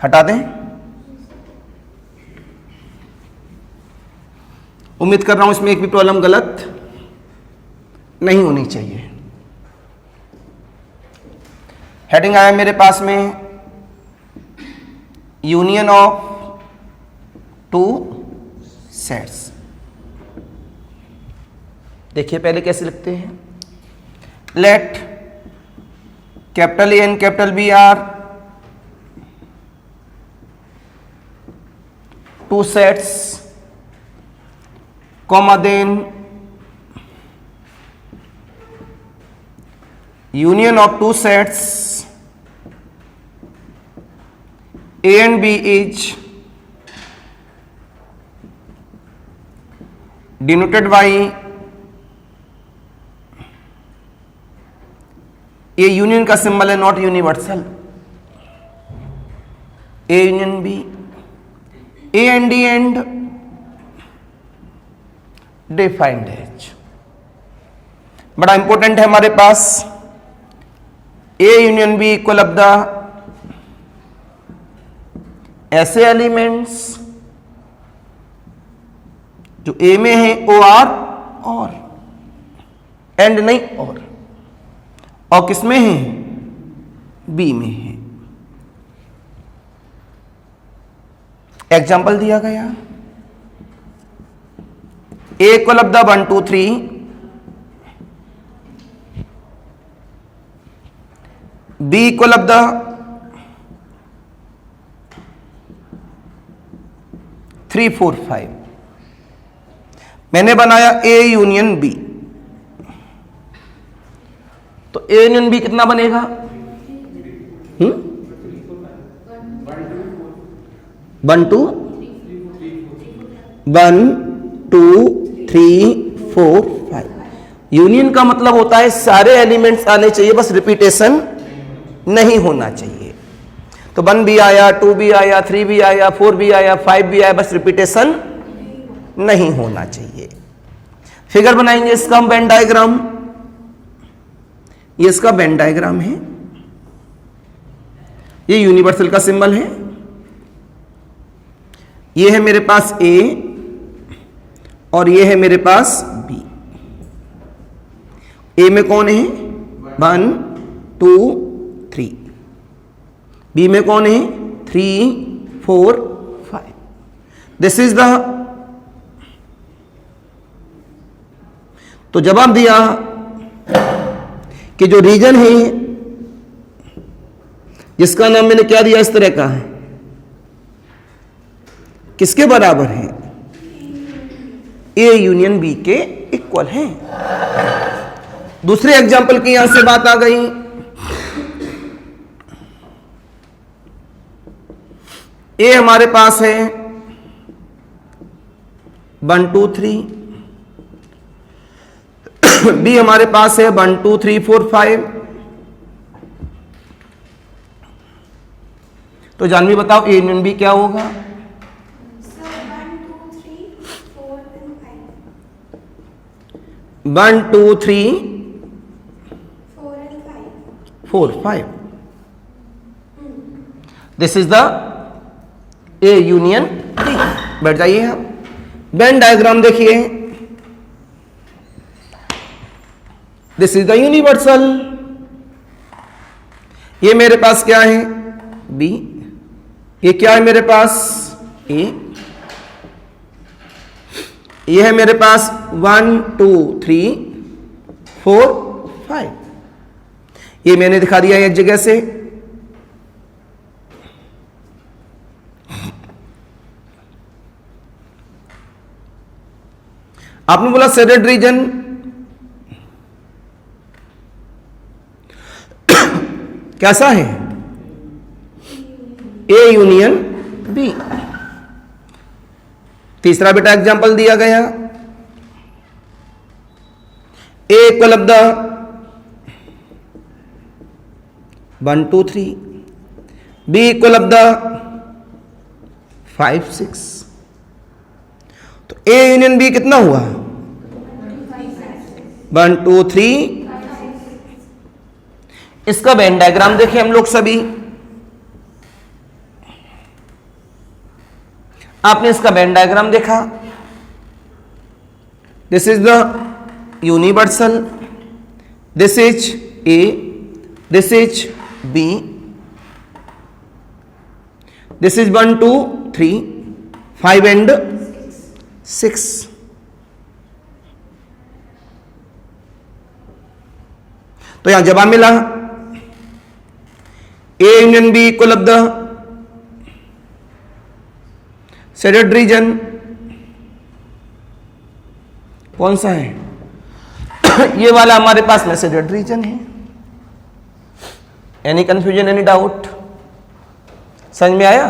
[SPEAKER 1] हटा दें। उम्मीद कर रहा हूं इसमें एक भी प्रॉब्लम गलत नहीं होनी चाहिए। हेडिंग आया मेरे पास में यूनियन ऑफ टू सेट्स। देखिए पहले कैसे लिखते हैं। Let capital A and capital B are two sets, comma then union of two sets A and B is denoted by ये यूनियन का सिंबल है, not universal. A union B, A and D and defined as। बड़ा important है हमारे पास। A union B equal of the ऐसे elements जो A में है ओ आर और एंड नहीं और किस में है? B में है। एग्जाम्पल दिया गया। A equal of the 1 2 3, B equal of the 3 4 5। मैंने बनाया A यूनियन B, तो A यूनियन B कितना बनेगा? 1 2 3 4 5। यूनियन का मतलब होता है सारे एलिमेंट्स आने चाहिए, बस रिपीटेशन नहीं होना चाहिए। तो 1 भी आया, 2 भी आया, 3 भी आया, 4 भी आया, 5 भी आया, बस रिपीटेशन नहीं होना चाहिए। फिगर बनाएंगे इसका हम वेन डायग्राम। ये इसका वेन डायग्राम है। ये यूनिवर्सल का सिंबल है। ये है मेरे पास A और ये है मेरे पास B। A में कौन है? 1 2 3। B में कौन है? 3 4 5। दिस इज द, तो जवाब दिया कि जो रीजन है जिसका नाम मैंने क्या दिया, इस तरह का है, किसके बराबर है? A यूनियन B के इक्वल है। दूसरे एग्जाम्पल की यहां से बात आ गई। A हमारे पास है 1 2 3, B हमारे पास है 1 2 3 4 5। तो जानवी बताओ A यूनियन B क्या होगा? 1 2 3 4 5। This is the A union B। बैठ जाइए आप। वेन डायग्राम देखिए। This is the universal. ये मेरे पास क्या है? B। ये क्या है मेरे पास? A। ये है मेरे पास 1 2 3 4 5। ये मैंने दिखा दिया है एक जगह से। आपने बोला शेडेड रीजन कैसा है? A union B. तीसरा बेटा एग्जांपल दिया गया, A equal of the 1 2 3, B equal of the 5 6। तो ए यूनियन बी कितना हुआ? 1 2 3। इसका वेन डायग्राम देखें हम लोग सभी। आपने इसका वेन डायग्राम देखा, this is the universal, this is A, this is B, this is 1 2 3 5 and 6। तो यहां जवाब मिला A union B equal of the shaded region कौन सा है? ये वाला हमारे पास में शेडेड रीजन है। Any confusion, any doubt? समझ में आया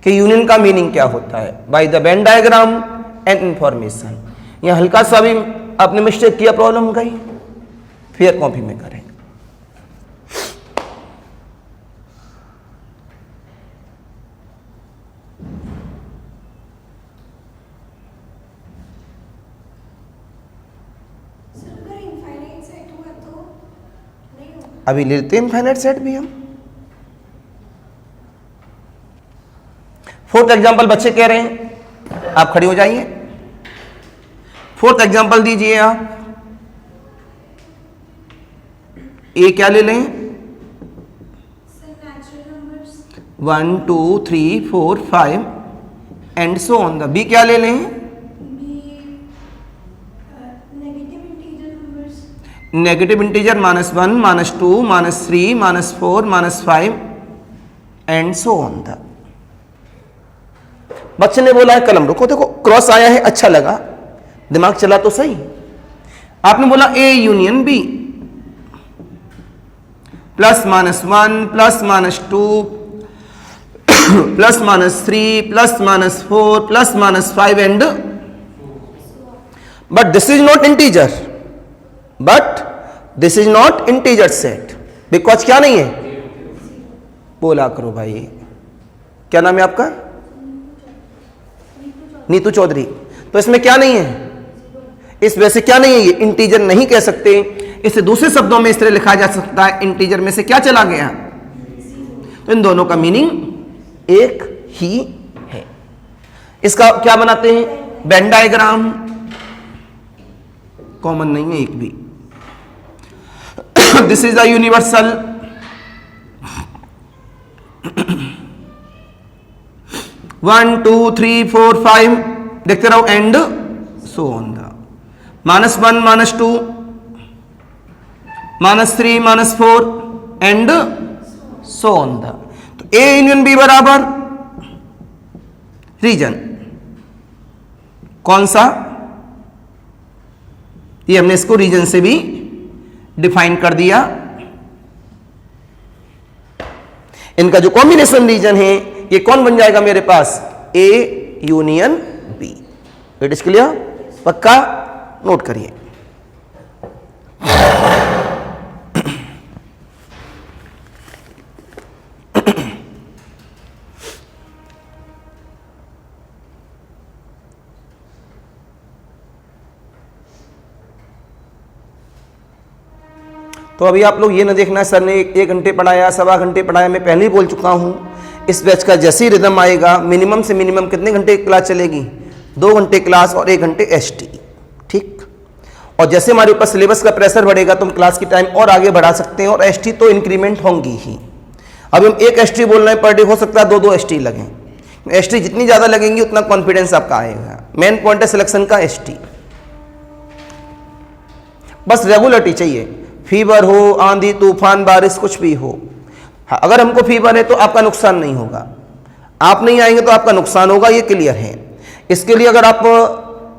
[SPEAKER 1] कि यूनियन का मीनिंग क्या होता है? By the Venn diagram and information. यहां हल्का सा भी आपने मिस्टेक किया, प्रॉब्लम गई, फिर कॉपी में करें। अभी लेते हैं इनफाइनाइट सेट भी हम। फोर्थ एग्जांपल बच्चे कह रहे हैं, आप खड़े हो जाइए। फोर्थ एग्जांपल दीजिए आप। ए क्या ले लें? 1 2 3 4 5 and so on the. B क्या ले लें? Negative integer -1 -2 -3 -4 -5 and so on the. बच्चे ने बोला है कलम रुको, देखो क्रॉस आया है, अच्छा लगा, दिमाग चला तो सही। आपने बोला A union B +-1 +-2 +-3 +-4 +-5 and, but this is not integer, but this is not integer set, because क्या नहीं है? बोला करो भाई, क्या नाम है आपका? नीतू चौधरी। तो इसमें क्या नहीं है? इस वजह से क्या नहीं है? ये इंटीजर नहीं कह सकते। इसे दूसरे शब्दों में इस तरह लिखा जा सकता है, इंटीजर में से क्या चला गया? तो इन दोनों का मीनिंग एक ही है। इसका क्या बनाते हैं? Venn diagram. कॉमन नहीं है एक भी। This is the universal, one two three four five देखते रहो and so on the. -1 -2 -3 -4 and so on the. तो ए यूनियन बी बराबर रीजन कौन सा? ये हमने इसको रीजन से भी डिफाइन कर दिया। इनका जो कॉम्बिनेशन रीजन है ये कौन बन जाएगा मेरे पास? A union B. It is clear? पक्का नोट करिए। तो अभी आप लोग ये न देखना सर ने 1 घंटे पढ़ाया, 1.25 घंटे पढ़ाया, मैं पहले ही बोल चुका हूं इस बैच का जैसे ही रिदम आएगा मिनिमम से मिनिमम कितने घंटे क्लास चलेगी? 2 घंटे क्लास और 1 घंटे एसटी। ठीक। और जैसे हमारे ऊपर सिलेबस का प्रेशर बढ़ेगा तो हम क्लास की टाइम और आगे बढ़ा सकते हैं और एसटी तो इंक्रीमेंट होंगी ही। अभी हम 1 एसटी बोल रहे हैं पर डे, हो सकता है 2-2 एसटी लगें। एसटी जितनी ज़्यादा लगेंगी उतना कॉन्फिडेंस आपका आएगा। मेन पॉइंट है सिलेक्शन का एसटी। बस रेगुलरिटी चाहिए, फीवर हो, आंधी तूफान बारिश कुछ भी हो। हाँ, अगर हमको फीवर है तो आपका नुकसान नहीं होगा, आप नहीं आएंगे तो आपका नुकसान होगा, ये क्लियर है। इसके लिए अगर आप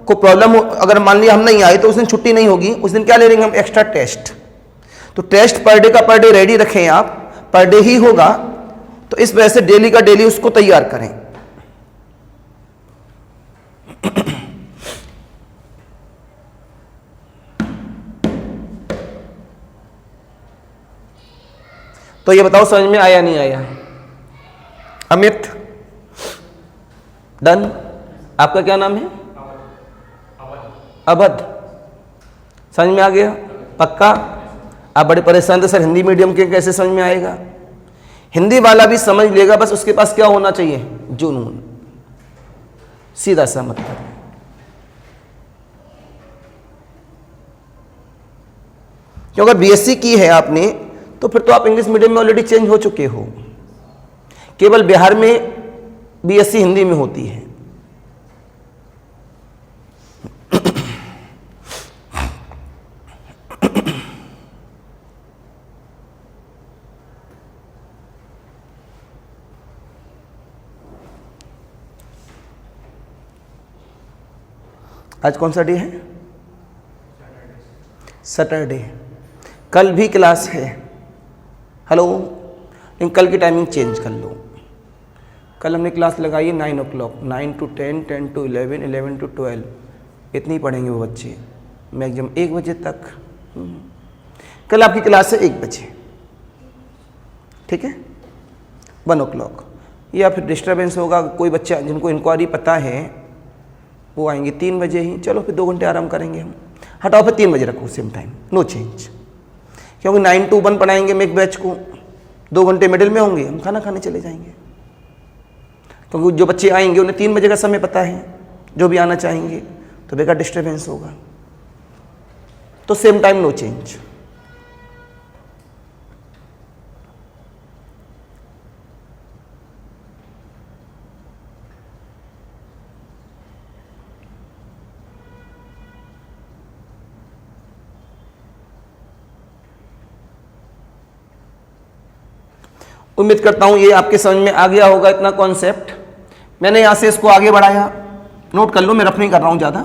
[SPEAKER 1] को प्रॉब्लम अगर मान लिया हम नहीं आए तो उस दिन छुट्टी नहीं होगी, उस दिन क्या ले लेंगे हम, एक्स्ट्रा टेस्ट। तो टेस्ट पर डे का पर डे रेडी रखें आप, पर डे ही होगा, तो इस वजह से डेली का डेली उसको तैयार करें। तो ये बताओ समझ में आया नहीं आया? अमित डन। आपका क्या नाम है? अवध। समझ में आ गया? पक्का? आप बड़े परेशान थे सर हिंदी मीडियम के, कैसे समझ में आएगा? हिंदी वाला भी समझ लेगा, बस उसके पास क्या होना चाहिए, जुनून, सीधा सा मतलब। क्योंकि अगर बीएससी की है आपने तो फिर तो आप इंग्लिश मीडियम में ऑलरेडी चेंज हो चुके हो। केवल बिहार में बीएससी हिंदी में होती है। आज कौन सा डे है? सैटरडे। कल भी क्लास है। हेलो, लेकिन कल की टाइमिंग चेंज कर लो। कल हमने क्लास लगाई है 9 o'clock, 9 to 10, 10 to 11, 11 to 12, इतनी पढ़ेंगे वो बच्चे मैक्सिमम 1 बजे तक। कल आपकी क्लास है 1 बजे, ठीक है, 1 o'clock। या फिर डिस्टर्बेंस होगा, कोई बच्चा जिनको इंक्वायरी पता है वो आएंगे 3 बजे ही, चलो फिर 2 घंटे आराम करेंगे हम। हटाओ फिर 3 बजे रखो, सेम टाइम, नो चेंज। क्योंकि 9 to 1 पढ़ाएंगे मेक बैच को, 2 घंटे मिडिल में होंगे, हम खाना खाने चले जाएंगे। क्योंकि जो बच्चे आएंगे उन्हें 3 बजे का समय पता है, जो भी आना चाहेंगे, तो बेकार डिस्टर्बेंस होगा। तो सेम टाइम, नो चेंज। उम्मीद करता हूं ये आपके समझ में आ गया होगा इतना कॉन्सेप्ट। मैंने यहां से इसको आगे बढ़ाया, नोट कर लो, मैं रफ नहीं कर रहा हूं ज्यादा।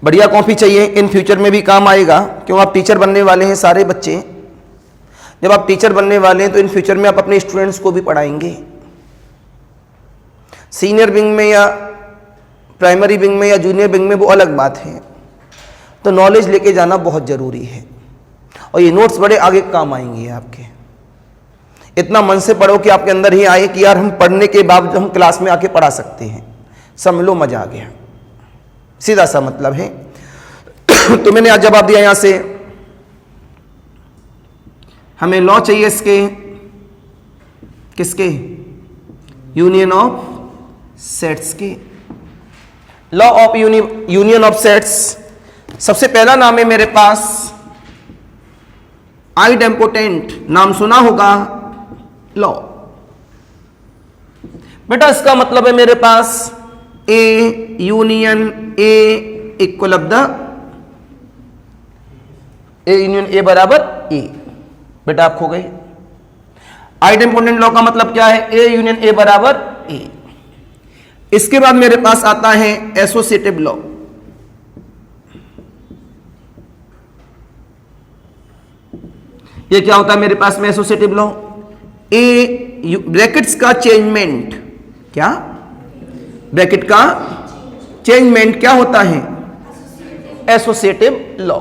[SPEAKER 1] बढ़िया कॉपी चाहिए, इन फ्यूचर में भी काम आएगा, क्यों आप टीचर बनने वाले हैं सारे बच्चे। जब आप टीचर बनने वाले हैं तो इन फ्यूचर में आप अपने स्टूडेंट्स को भी पढ़ाएंगे। सीनियर विंग में या प्राइमरी विंग में या जूनियर विंग में वो अलग बात है। तो नॉलेज लेके जाना बहुत जरूरी है, और ये नोट्स बड़े आगे काम आएंगे आपके। इतना मन से पढ़ो कि आपके अंदर ही आए कि यार हम पढ़ने के बावजूद हम क्लास में आके पढ़ा सकते हैं। समझ लो, मजा आ गया, सीधा सा मतलब है। तो मैंने आज जवाब दिया यहां से, हमें लॉ चाहिए इसके, किसके? यूनियन ऑफ सेट्स के। Law of union of sets. सबसे पहला नाम है मेरे पास आइडेम्पोटेंट, नाम सुना होगा, लॉ। बेटा इसका मतलब है मेरे पास A union A equal of the A union A बराबर ए। बेटा आप खो गए। आइडेम्पोटेंट लॉ का मतलब क्या है? ए यूनियन ए बराबर ए। इसके बाद मेरे पास आता है एसोसिएटिव लॉ। ये क्या होता है मेरे पास में एसोसिएटिव लॉ? ए ब्रैकेट्स का चेंजमेंट, क्या ब्रैकेट का चेंजमेंट क्या होता है? Associative law,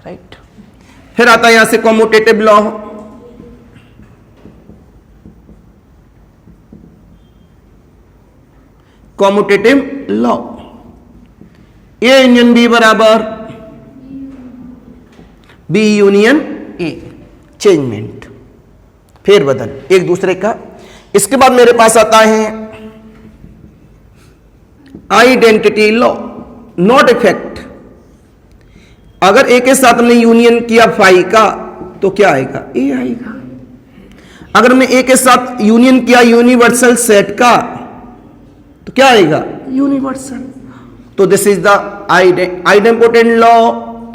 [SPEAKER 1] right. फिर आता है यहां से commutative law. Commutative law, A union B बराबर बी यूनियन ए, चेंजमेंट, फेर बदल एक दूसरे का। इसके बाद मेरे पास आता है आइडेंटिटी लॉ, नॉट इफेक्ट। अगर ए के साथ हमने यूनियन किया फाई का तो क्या आएगा? ए आएगा। अगर हमने ए के साथ यूनियन किया यूनिवर्सल सेट का तो क्या आएगा? यूनिवर्सल। तो this is the idempotent law,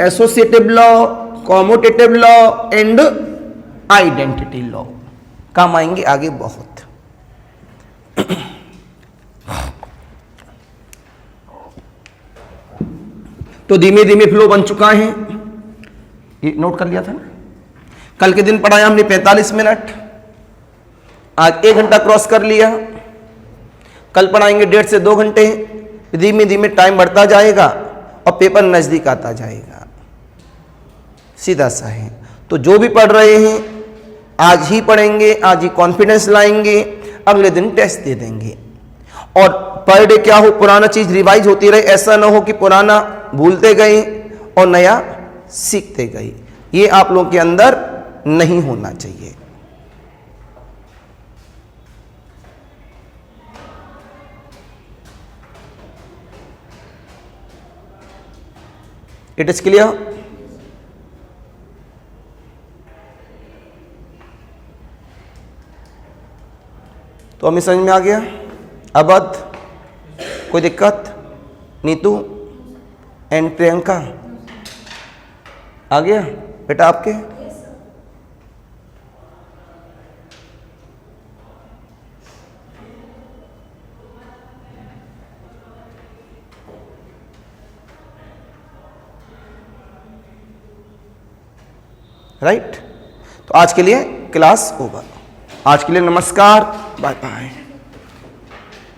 [SPEAKER 1] associative law, commutative law and identity law. काम आएंगे आगे बहुत। तो धीमे धीमे फ्लो बन चुका है, ये नोट कर लिया था ना। कल के दिन पढ़ाया हमने 45 मिनट, आज 1 घंटा क्रॉस कर लिया, कल पढ़ाएंगे 1.5 से 2 घंटे। धीमे धीमे टाइम बढ़ता जाएगा और पेपर नजदीक आता जाएगा, सीधा सा है। तो जो भी पढ़ रहे हैं आज ही पढ़ेंगे, आज ही कॉन्फिडेंस लाएंगे, अगले दिन टेस्ट दे देंगे। और पर डे क्या हो, पुराना चीज रिवाइज होती रहे, ऐसा ना हो कि पुराना भूलते गए और नया सीखते गए। ये आप लोगों के अंदर नहीं होना चाहिए। It is clear? तो हमें समझ में आ गया। अवध, कोई दिक्कत? नीतू एंड प्रियंका आ गया बेटा आपके? राइट। तो आज के लिए क्लास ओवर। आज के लिए नमस्कार, बाय बाय।